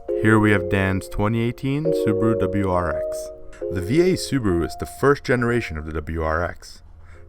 Here we have Dan's 2018 Subaru WRX. The VA Subaru is the first generation of the WRX.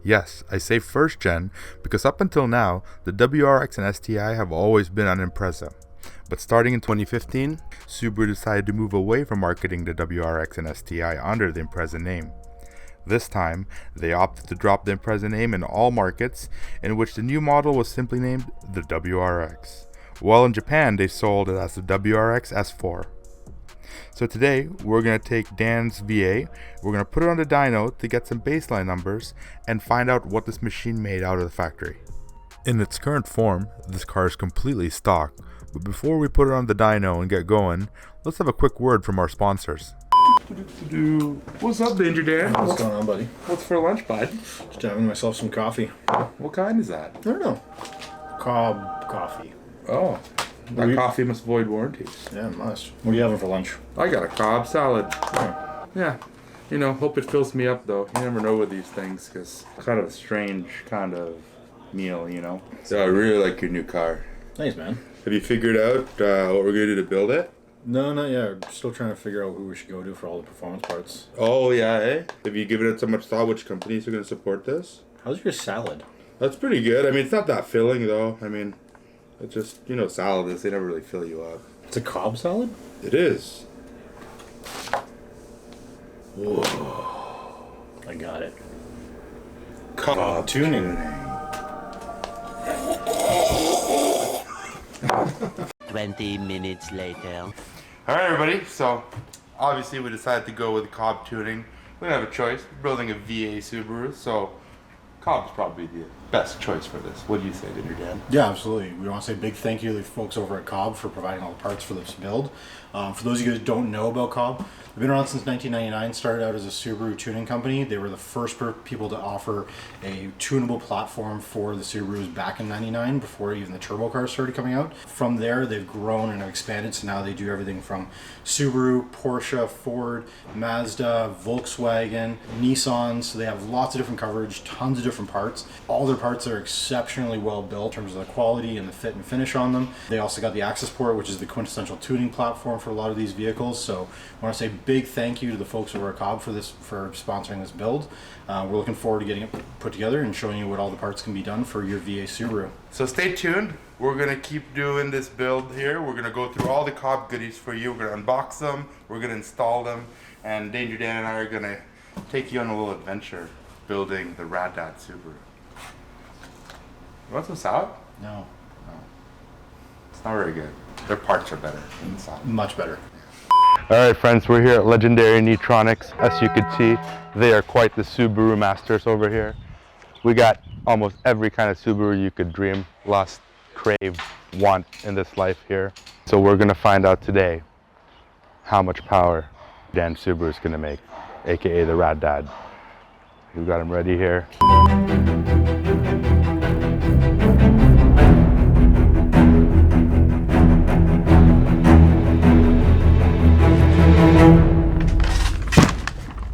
Yes, I say first gen because up until now, the WRX and STI have always been on Impreza. But starting in 2015, Subaru decided to move away from marketing the WRX and STI under the Impreza name. This time, they opted to drop the Impreza name in all markets, in which the new model was simply named the WRX. While in Japan, they sold it as the WRX S4. So today, we're going to take Dan's VA, we're going to put it on the dyno to get some baseline numbers, and find out what this machine made out of the factory. In its current form, this car is completely stock, but before we put it on the dyno and get going, let's have a quick word from our sponsors. What's up, Danger Dan? What's going on, buddy? What's for lunch, bud? Just having myself some coffee. What kind is that? I don't know. Cobb coffee. Oh, that coffee must void warranties. Yeah, it must. What are you having for lunch? I got a Cobb salad. Oh. Yeah. Hope it fills me up, though. You never know with these things, because kind of a strange kind of meal, So I really like your new car. Thanks, man. Have you figured out what we're going to do to build it? No, not yet. We're still trying to figure out who we should go to for all the performance parts. Oh, yeah, eh? Have you given it so much thought which companies are going to support this? How's your salad? That's pretty good. I mean, it's not that filling, though. It's just, salad is, they never really fill you up. It's a Cobb salad? It is. Whoa. I got it. Cobb tuning. 20 minutes later. Alright, everybody, so obviously we decided to go with Cobb tuning. We don't have a choice. We're building a VA Subaru, so Cobb's probably the best choice for this. What do you say, Dinner Dan? Yeah, absolutely. We want to say a big thank you to the folks over at Cobb for providing all the parts for this build. For those of you guys who don't know about Cobb, they've been around since 1999, started out as a Subaru tuning company. They were the first people to offer a tunable platform for the Subarus back in 99, before even the turbo cars started coming out. From there, they've grown and expanded, so now they do everything from Subaru, Porsche, Ford, Mazda, Volkswagen, Nissan, so they have lots of different coverage, tons of different parts. All their parts are exceptionally well built in terms of the quality and the fit and finish on them. They also got the Access Port, which is the quintessential tuning platform for a lot of these vehicles, so I want to say big thank you to the folks over at Cobb for sponsoring this build. We're looking forward to getting it put together and showing you what all the parts can be done for your VA Subaru. So stay tuned. We're going to keep doing this build here. We're going to go through all the Cobb goodies for you. We're going to unbox them. We're going to install them. And Danger Dan and I are going to take you on a little adventure building the Rad Dad Subaru. You want some salad? No. It's not very good. Their parts are better than the salad. Much better. Alright friends, we're here at legendary Neetronics. As you can see, they are quite the Subaru masters over here. We got almost every kind of Subaru you could dream, lust, crave, want in this life here. So we're going to find out today how much power Dan Subaru is going to make, aka the Rad Dad. We've got him ready here.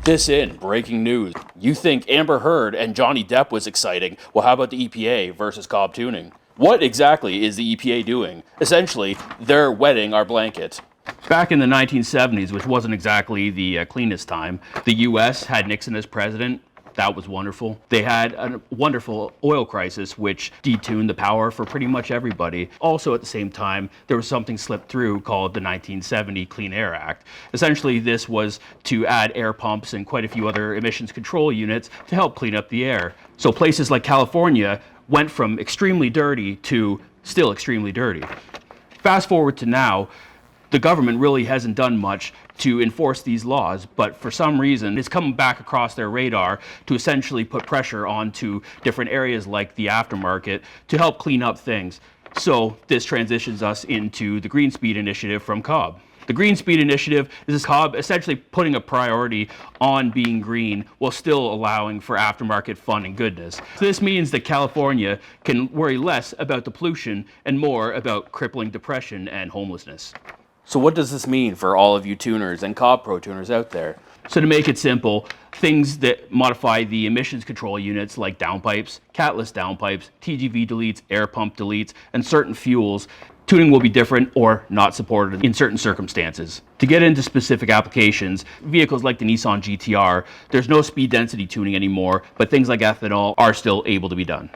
This in breaking news. You think Amber Heard and Johnny Depp was exciting? Well, how about the EPA versus Cobb tuning? What exactly is the EPA doing? Essentially, they're wetting our blanket. Back in the 1970s, which wasn't exactly the cleanest time, the US had Nixon as president. That was wonderful. They had a wonderful oil crisis, which detuned the power for pretty much everybody. Also, at the same time, there was something slipped through called the 1970 Clean Air Act. Essentially, this was to add air pumps and quite a few other emissions control units to help clean up the air. So places like California went from extremely dirty to still extremely dirty. Fast forward to now, the government really hasn't done much to enforce these laws, but for some reason it's come back across their radar to essentially put pressure onto different areas like the aftermarket to help clean up things. So this transitions us into the Greenspeed initiative from Cobb. The Greenspeed initiative is Cobb essentially putting a priority on being green while still allowing for aftermarket fun and goodness. So this means that California can worry less about the pollution and more about crippling depression and homelessness. So what does this mean for all of you tuners and Cobb Pro tuners out there? So to make it simple, things that modify the emissions control units like downpipes, catless downpipes, TGV deletes, air pump deletes, and certain fuels Tuning will be different or not supported in certain circumstances. To get into specific applications, vehicles like the Nissan GTR, there's no speed density tuning anymore, but things like ethanol are still able to be done.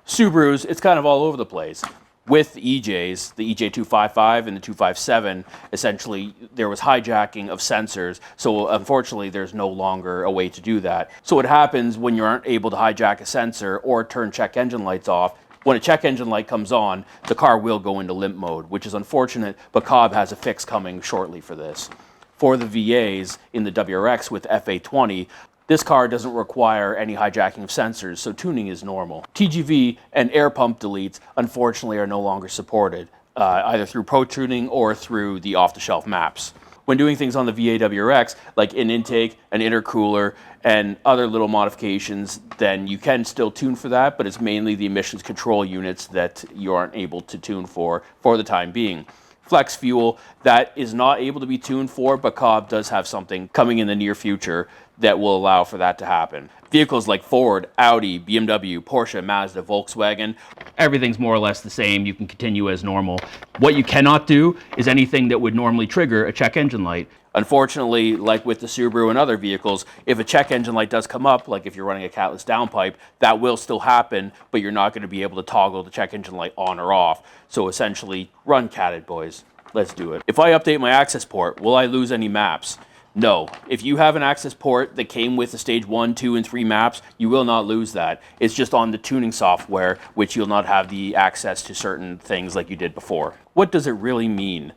Subarus, it's kind of all over the place. With the EJs, the EJ255 and the 257, essentially there was hijacking of sensors, so unfortunately there's no longer a way to do that. So what happens when you aren't able to hijack a sensor or turn check engine lights off, when a check engine light comes on, the car will go into limp mode, which is unfortunate, but Cobb has a fix coming shortly for this. For the VAs in the WRX with FA20, this car doesn't require any hijacking of sensors, so tuning is normal. TGV and air pump deletes, unfortunately, are no longer supported, either through Pro Tuning or through the off-the-shelf maps. When doing things on the VA WRX, like an intake, an intercooler, and other little modifications, then you can still tune for that, but it's mainly the emissions control units that you aren't able to tune for the time being. Flex fuel, that is not able to be tuned for, but Cobb does have something coming in the near future that will allow for that to happen. Vehicles like Ford, Audi, BMW, Porsche, Mazda, Volkswagen, everything's more or less the same. You can continue as normal. What you cannot do is anything that would normally trigger a check engine light. Unfortunately, like with the Subaru and other vehicles, if a check engine light does come up, like if you're running a catless downpipe, that will still happen, but you're not going to be able to toggle the check engine light on or off. So essentially, run catted, boys. Let's do it. If I update my access port, will I lose any maps? No. If you have an access port that came with the stage 1, 2, and 3 maps, you will not lose that. It's just on the tuning software, which you'll not have the access to certain things like you did before. What does it really mean?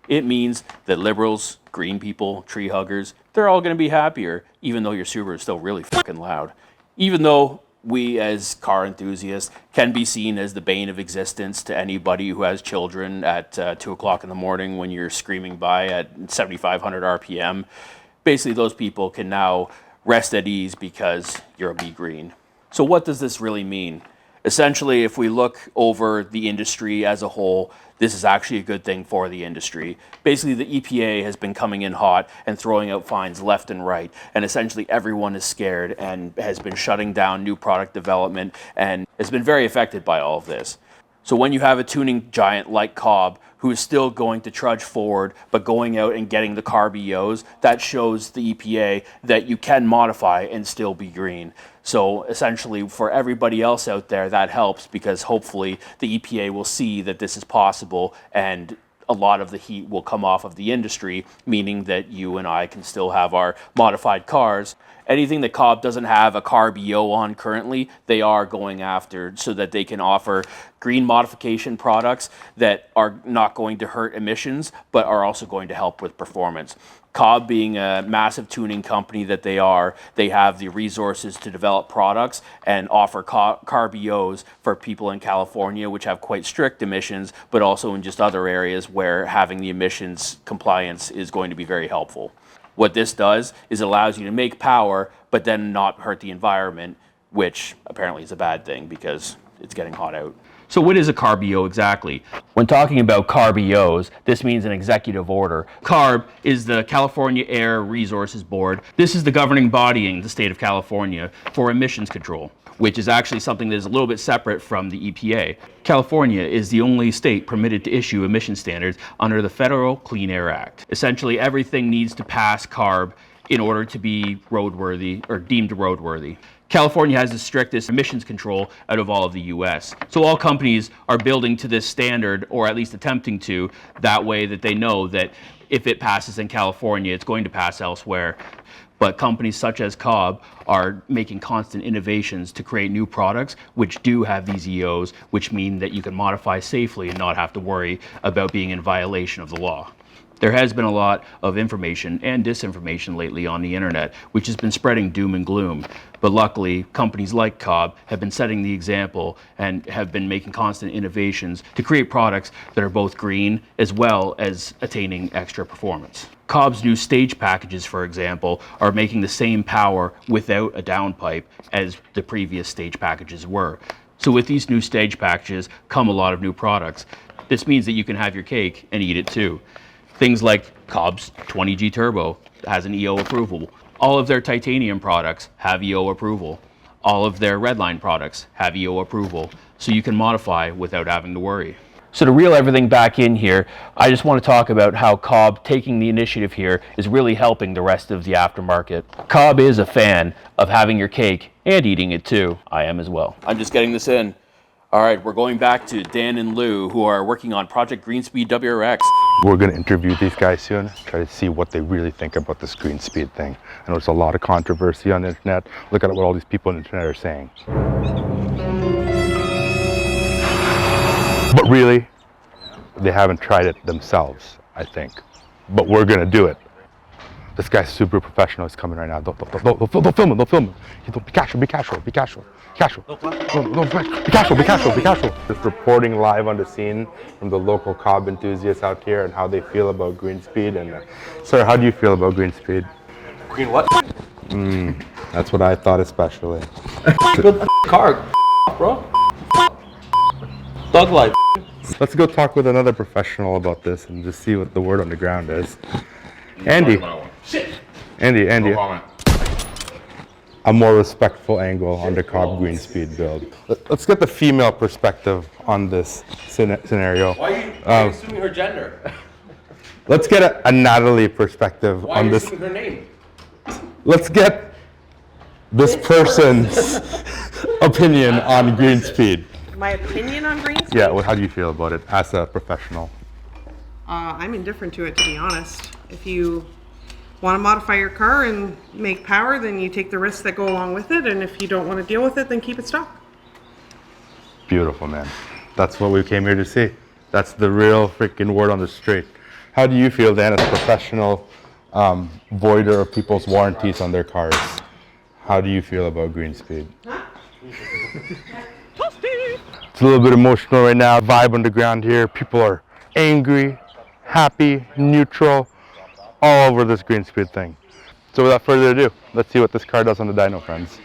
It means that liberals, green people, tree huggers, they're all going to be happier, even though your Subaru is still really fucking loud. Even though we as car enthusiasts can be seen as the bane of existence to anybody who has children at 2 o'clock in the morning when you're screaming by at 7,500 RPM. Basically, those people can now rest at ease because you're a bee green. So what does this really mean? Essentially, if we look over the industry as a whole, this is actually a good thing for the industry. Basically, the EPA has been coming in hot and throwing out fines left and right, and essentially everyone is scared and has been shutting down new product development and has been very affected by all of this. So when you have a tuning giant like Cobb, who is still going to trudge forward, but going out and getting the CARB EOs, that shows the EPA that you can modify and still be green. So essentially, for everybody else out there, that helps because hopefully the EPA will see that this is possible and a lot of the heat will come off of the industry, meaning that you and I can still have our modified cars. Anything that Cobb doesn't have a CARB EO on currently, they are going after so that they can offer green modification products that are not going to hurt emissions, but are also going to help with performance. Cobb being a massive tuning company that they are, they have the resources to develop products and offer CARB EOs for people in California, which have quite strict emissions, but also in just other areas where having the emissions compliance is going to be very helpful. What this does is it allows you to make power, but then not hurt the environment, which apparently is a bad thing because it's getting hot out. So what is a CARB EO exactly? When talking about CARB EOs, this means an executive order. CARB is the California Air Resources Board. This is the governing body in the state of California for emissions control, which is actually something that is a little bit separate from the EPA. California is the only state permitted to issue emission standards under the Federal Clean Air Act. Essentially, everything needs to pass CARB in order to be roadworthy or deemed roadworthy. California has the strictest emissions control out of all of the US. So all companies are building to this standard, or at least attempting to, that way that they know that if it passes in California, it's going to pass elsewhere. But companies such as Cobb are making constant innovations to create new products which do have these EOs, which mean that you can modify safely and not have to worry about being in violation of the law. There has been a lot of information and disinformation lately on the internet, which has been spreading doom and gloom. But luckily, companies like Cobb have been setting the example and have been making constant innovations to create products that are both green as well as attaining extra performance. Cobb's new stage packages, for example, are making the same power without a downpipe as the previous stage packages were. So with these new stage packages come a lot of new products. This means that you can have your cake and eat it too. Things like Cobb's 20G Turbo has an EO approval. All of their titanium products have EO approval. All of their Redline products have EO approval. So you can modify without having to worry. So to reel everything back in here, I just want to talk about how Cobb taking the initiative here is really helping the rest of the aftermarket. Cobb is a fan of having your cake and eating it too. I am as well. I'm just getting this in. All right, we're going back to Dan and Lou, who are working on Project Greenspeed WRX. We're going to interview these guys soon, try to see what they really think about this Greenspeed thing. I know there's a lot of controversy on the internet. Look at what all these people on the internet are saying. But really, they haven't tried it themselves, I think. But we're going to do it. This guy's super professional. He's coming right now. Don't film him. Don't film him. Be casual. Be casual. Be casual. Casual. Don't flash. Be casual. Be casual. Be casual. Just reporting live on the scene from the local Cobb enthusiasts out here and how they feel about Greenspeed. And sir, how do you feel about Greenspeed? Green what? That's what I thought especially. Good car, bro. Thug life. Let's go talk with another professional about this and just see what the word on the ground is. Andy. Andy. A more respectful angle on the Cobb Greenspeed build. Let's get the female perspective on this scenario. Why are you assuming her gender? Let's get a Natalie perspective Why on are you this. assuming her name? Let's get this person's opinion on Greenspeed. My opinion on Greenspeed? Yeah, well, how do you feel about it as a professional? I'm indifferent to it, to be honest. If you want to modify your car and make power, then you take the risks that go along with it, and if you don't want to deal with it, then keep it stock. Beautiful, man. That's what we came here to see. That's the real freaking word on the street. How do you feel, Dan, as a professional voider of people's warranties on their cars? How do you feel about Greenspeed? It's a little bit emotional right now. Vibe on the ground here. People are angry, happy, neutral, all over this Greenspeed thing. So without further ado, let's see what this car does on the dyno, friends.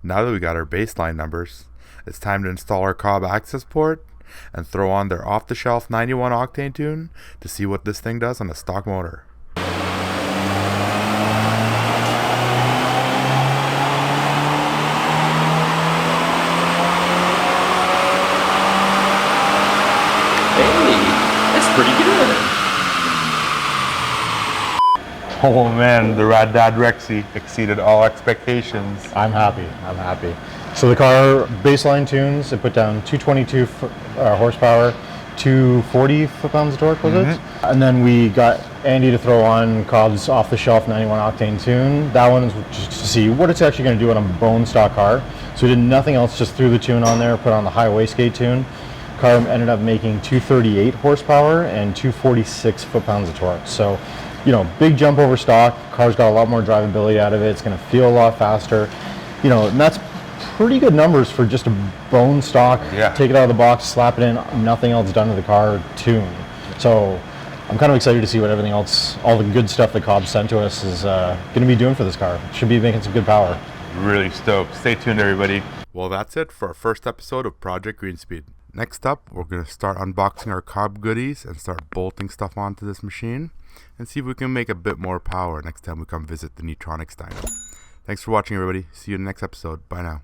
Now that we got our baseline numbers, it's time to install our Cobb access port and throw on their off-the-shelf 91 Octane tune to see what this thing does on a stock motor. Hey, that's pretty good. Oh man, the Rad Dad Rexy exceeded all expectations. I'm happy. So the car baseline tunes, it put down 222 horsepower, 240 foot-pounds of torque, was it? And then we got Andy to throw on Cobb's off-the-shelf 91 Octane tune. That one is just to see what it's actually going to do on a bone stock car. So we did nothing else, just threw the tune on there, put on the high wastegate tune. Car ended up making 238 horsepower and 246 foot-pounds of torque. So, you know, big jump over stock. Car's got a lot more drivability out of it. It's going to feel a lot faster. You know, and that's pretty good numbers for just a bone stock. Yeah. Take it out of the box, slap it in, nothing else done to the car tune. So I'm kind of excited to see what everything else, all the good stuff that Cobb sent to us is going to be doing for this car. Should be making some good power. Really stoked. Stay tuned, everybody. Well, that's it for our first episode of Project Greenspeed. Next up, we're going to start unboxing our Cobb goodies and start bolting stuff onto this machine and see if we can make a bit more power next time we come visit the Neetronics dyno. Thanks for watching, everybody. See you in the next episode. Bye now.